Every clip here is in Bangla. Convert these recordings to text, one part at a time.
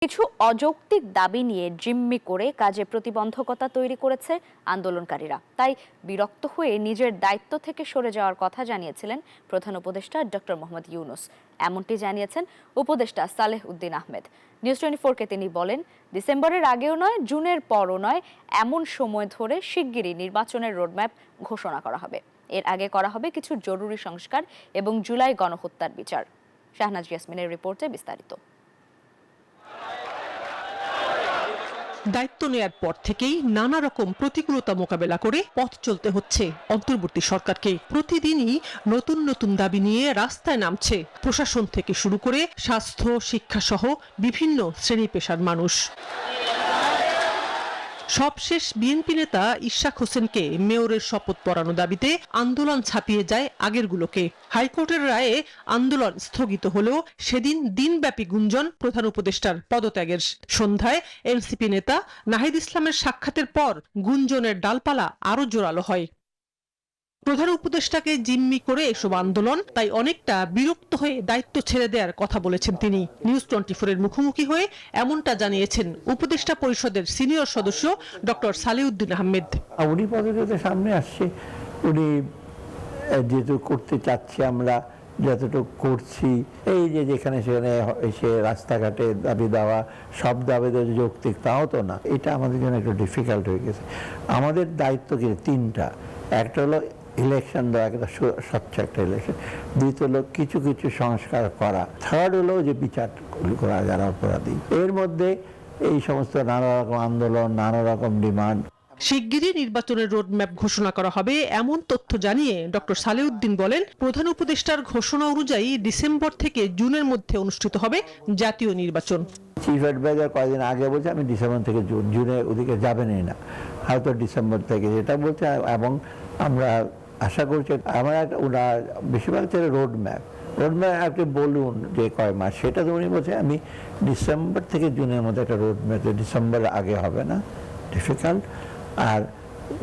কিছু অযৌক্তিক দাবি নিয়ে জিম্মি করে কাজে প্রতিবন্ধকতা তৈরি করেছে আন্দোলনকারীরা। তাই বিরক্ত হয়ে নিজের দায়িত্ব থেকে সরে যাওয়ার কথা জানিয়েছিলেন প্রধান উপদেষ্টা ডক্টর মোহাম্মদ ইউনূস। এমনটি জানিয়েছেন উপদেষ্টা সালেহ উদ্দিন আহমেদ। নিউজ 24-কে তিনি বলেন, ডিসেম্বরের আগেও নয়, জুনের পরও নয়, এমন সময় ধরে শিগগিরই নির্বাচনের রোডম্যাপ ঘোষণা করা হবে। এর আগে করা হবে কিছু জরুরি সংস্কার এবং জুলাই গণহত্যার বিচার। শাহনাজ ইয়াসমিনের রিপোর্টে বিস্তারিত। দায়িত্ব নেয়ার পর থেকেই নানা রকম প্রতিকূলতা মোকাবেলা করে পথ চলতে হচ্ছে অন্তর্বর্তী সরকারকে। প্রতিদিনই নতুন নতুন দাবি নিয়ে রাস্তায় নামছে প্রশাসন থেকে শুরু করে স্বাস্থ্য, শিক্ষা সহ বিভিন্ন শ্রেণী পেশার মানুষ। সবশেষ বিএনপি নেতা ইশরাক হোসেনকে মেয়রের শপথ পড়ানো দাবিতে আন্দোলন ছাপিয়ে যায় আগেরগুলোকে। হাইকোর্টের রায়ে আন্দোলন স্থগিত হলেও সেদিন দিনব্যাপী গুঞ্জন প্রধান উপদেষ্টার পদত্যাগের। সন্ধ্যায় এনসিপি নেতা নাহিদ ইসলামের সাক্ষাতের পর গুঞ্জনের ডালপালা আরো জোরালো হয়। প্রধান উপদেষ্টাকে জিম্মি করে এসব আন্দোলন, তাই অনেকটা বিরক্ত হয়ে দায়িত্ব ছেড়ে দেওয়ার কথা বলেছেন তিনি। নিউজ 24-এর মুখোমুখি হয়ে এমনটা জানিয়েছেন উপদেষ্টা পরিষদের সিনিয়র সদস্য ডক্টর সালেহ উদ্দিন আহমেদ। উনি পদক্ষেপে সামনে আসছে, উনি যেহেতু করতে চাচ্ছি, আমরা যতটুকু করছি, এই যে যেখানে সেখানে এসে রাস্তাঘাটে দাবি দেওয়া, সব দাবি দেওয়া যৌক্তিক তাও তো না। এটা আমাদের জন্য একটু ডিফিকাল্ট হয়ে গেছে। আমাদের দায়িত্ব কি তিনটা। একটা হলো ইলেকশন দেওয়া, একটা স্বচ্ছ একটা ইলেকশন। দ্বিতীয় হলো কিছু কিছু সংস্কার করা। থার্ড হলো যে বিচার করা যারা অপরাধী। এর মধ্যে এই সমস্ত নানা রকম আন্দোলন, নানা রকম ডিমান্ড। শিগগিরই নির্বাচনের রোডম্যাপ ঘোষণা করা হবে এমন তথ্য জানিয়ে ডক্টর সালেহ উদ্দিন বলেন, প্রধান উপদেষ্টার ঘোষণা অনুযায়ী ডিসেম্বর থেকে জুনের মধ্যে অনুষ্ঠিত হবে জাতীয় নির্বাচন। চিফ অ্যাডভাইজার কয়েকদিন আগে বলছে আমি ডিসেম্বর থেকে জুনে ওদিকে যাবেনই না, হয়তো ডিসেম্বর থেকে, যেটা বলছে। এবং আমরা আশা করছি আমার ওরা বেশিরভাগ রোডম্যাপ আপনি বলুন যে কয় মাস, সেটা তো উনি বলছে আমি ডিসেম্বর থেকে জুনের মধ্যে একটা রোডম্যাপ, ডিসেম্বরের আগে হবে না, ডিফিকাল্ট। আর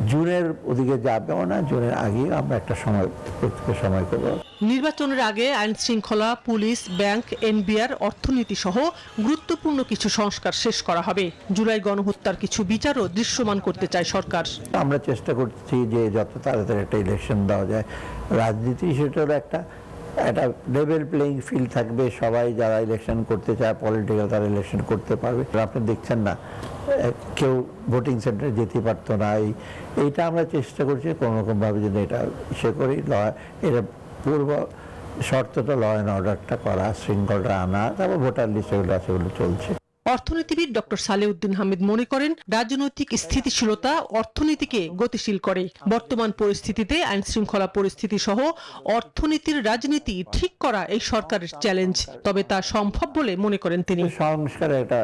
জুনের ওদিকে যাবেও না, জুনের আগে আমরা একটা সময় করব। নির্বাচনের আগে আইন শৃঙ্খলা, পুলিশ, ব্যাংক, এনবিআর, অর্থনীতি সহ গুরুত্বপূর্ণ কিছু সংস্কার শেষ করা হবে। জুলাই গণহত্যার কিছু বিচারও দৃশ্যমান করতে চায় সরকার। আমরা চেষ্টা করছি যে যত তাড়াতাড়ি একটা ইলেকশন দেওয়া যায়। রাজনীতি সেটার একটা লেভেল প্লেইং ফিল্ড থাকবে, সবাই যারা ইলেকশন করতে চায় পলিটিক্যাল তারা ইলেকশন করতে পারবে। আপনি দেখছেন না কেউ ভোটিং সেন্টারে যেতে পারতো না। এইটা আমরা চেষ্টা করছি কোনো রকমভাবে যদি এটা করি, এটা পূর্ব শর্তটা ল অ্যান্ড অর্ডারটা করা, শৃঙ্খলটা আনা, তারপর ভোটার লিস্ট এগুলো আছে, এগুলো চলছে। অর্থনীতিবিদ ডক্টর সালেহ উদ্দিন আহমেদ মনে করেন, রাজনৈতিক স্থিতিশীলতা অর্থনীতিকে গতিশীল করে। বর্তমান পরিস্থিতিতে আইন শৃঙ্খলা পরিস্থিতি সহ অর্থনীতির রাজনীতি ঠিক করা এই সরকারের চ্যালেঞ্জ, তবে তা সম্ভব বলে মনে করেন তিনি। সংস্কারে একটা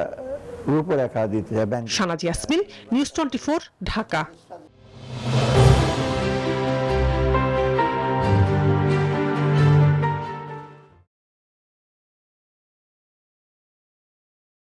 রূপরেখা দিতে চায়। শাহনাজ ইয়াসমিন, নিউজ 24, ঢাকা।